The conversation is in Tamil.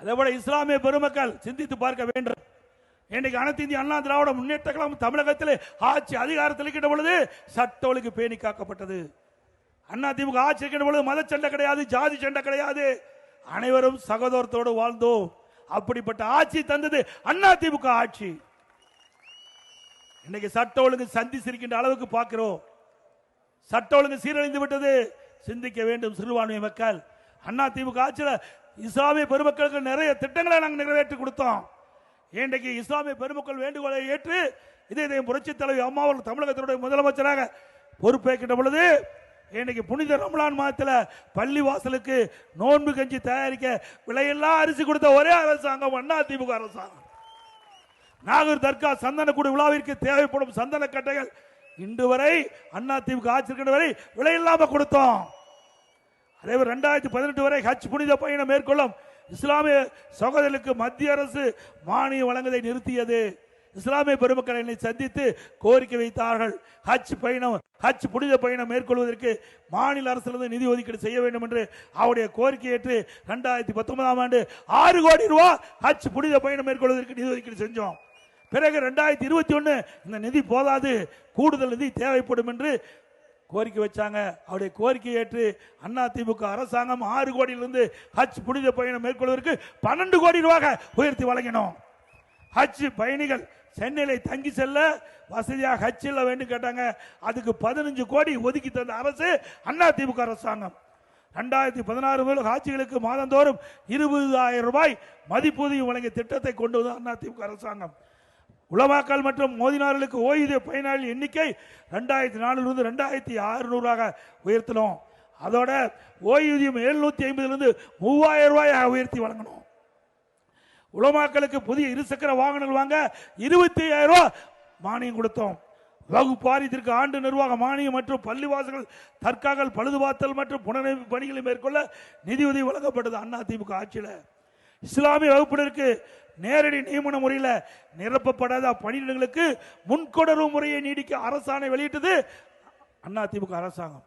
அதே போல இஸ்லாமிய பெருமக்கள் சிந்தித்து பார்க்க வேண்டும். இன்றைக்கு அனைத்து இந்திய அண்ணா திராவிட முன்னேற்ற கழகம் தமிழகத்தில் ஆட்சி அதிகாரத்தில் இருக்கின்ற பொழுது சட்ட ஒழுங்கு பேணி காக்கப்பட்டது. அண்ணா திமுக ஆட்சி இருக்கின்ற பொழுது மத சண்டை கிடையாது, ஜாதி சண்டை கிடையாது, அனைவரும் சகோதரத்தோடு வாழ்ந்தோம். அப்படிப்பட்ட ஆட்சி தந்தது அண்ணா திமுக ஆட்சி. இன்னைக்கு சட்ட ஒழுங்கு சந்திச்சிருக்கின்ற அளவுக்கு பார்க்கிறோம். சட்ட ஒழுங்கு சீரழிந்து விட்டது. சிந்திக்க வேண்டும் சிறுபான்மை மக்கள். அண்ணா திமுக ஆட்சியில் இஸ்லாமிய பெருமக்களுக்கு நிறைய திட்டங்களை நாங்கள் நிறைவேற்றி கொடுத்தோம். இன்றைக்கு இஸ்லாமிய பெருமக்கள் வேண்டுகோளை ஏற்று இதே புரட்சி தலைவி அம்மா அவர்கள் தமிழகத்தினுடைய முதலமைச்சராக பொறுப்பேற்கின்ற பொழுது இன்றைக்கு புனித ரமலான் மாதத்தில் பள்ளி வாசலுக்கு நோன்பு கஞ்சி தயாரிக்க விலையெல்லாம் அரிசி கொடுத்த ஒரே அரசாங்கம் அண்ணா திமுக அரசாங்கம். நாகூர் தர்கா சந்தனக்கூடு விழாவிற்கு தேவைப்படும் சந்தன கட்டைகள் இன்று வரை அண்ணா திமுக ஆட்சி வரை விலையில்லாம கொடுத்தோம். அதே 2018 வரை ஹஜ் புனித பயணம் மேற்கொள்ளும் இஸ்லாமிய சகோதரர்களுக்கு மத்திய அரசு மானியம் வழங்குவதை நிறுத்தியது. இஸ்லாமிய பெருமக்களை சந்தித்து கோரிக்கை வைத்தார்கள். ஹஜ் புனித பயணம் மேற்கொள்வதற்கு மாநில அரசிலிருந்து நிதி ஒதுக்கீடு செய்ய வேண்டும் என்று அவருடைய கோரிக்கை ஏற்று 2019ஆம் ஆண்டு 6 கோடி ரூபாய் ஹஜ் புனித பயணம் மேற்கொள்வதற்கு நிதி ஒதுக்கீடு செஞ்சோம். பிறகு 2021 இந்த நிதி போதாது, கூடுதல் நிதி தேவைப்படும் என்று கோரிக்கை வச்சாங்க. அவருடைய கோரிக்கை ஏற்று அண்ணா திமுக அரசாங்கம் 6 கோடியிலிருந்து ஹஜ் புனித பயணம் மேற்கொள்வதற்கு 12 கோடி ரூபாய் உயர்த்தி வழங்கினோம். ஹஜ் பயணிகள் சென்னையில் தங்கி செல்ல வசதியாக ஹஜ் செல்ல வேண்டும் கேட்டாங்க. அதுக்கு 15 கோடி ஒதுக்கி தந்த அரசு அண்ணா திமுக அரசாங்கம். 2016 முதல் ஹாஜிகளுக்கு மாதந்தோறும் 20,000 ரூபாய் மதிப்பூதியம் வழங்கிய திட்டத்தை கொண்டு வந்த அண்ணா திமுக அரசாங்கம். உலமாக்கல் மற்றும் மோதினார்களுக்கு ஓய்வூதிய பயனாளி எண்ணிக்கை 2004 2600 உயர்த்தினோம். அதோட ஓய்வூதியம் 750 3000 ரூபாயாக உயர்த்தி வழங்கணும். உலமாக்களுக்கு புதிய இருசக்கர வாகனங்கள் வாங்க 25,000 ரூபாய் மானியம் கொடுத்தோம். வகுப்பு வாரியத்திற்கு ஆண்டு நிர்வாக மானியம் மற்றும் பள்ளிவாசல்கள் தற்காகல் பழுதுபார்த்தல் மற்றும் புனரமைப்பு பணிகளை மேற்கொள்ள நிதியுதவி வழங்கப்பட்டது அண்ணா திமுக ஆட்சியில். இஸ்லாமிய வகுப்பினருக்கு நேரடி நியமன முறையில் நிரப்பப்படாத பணியிடங்களுக்கு முன்கொணர்வு முறையை நீடிக்க அரசாணை வெளியிட்டது அண்ணா திமுக அரசாங்கம்.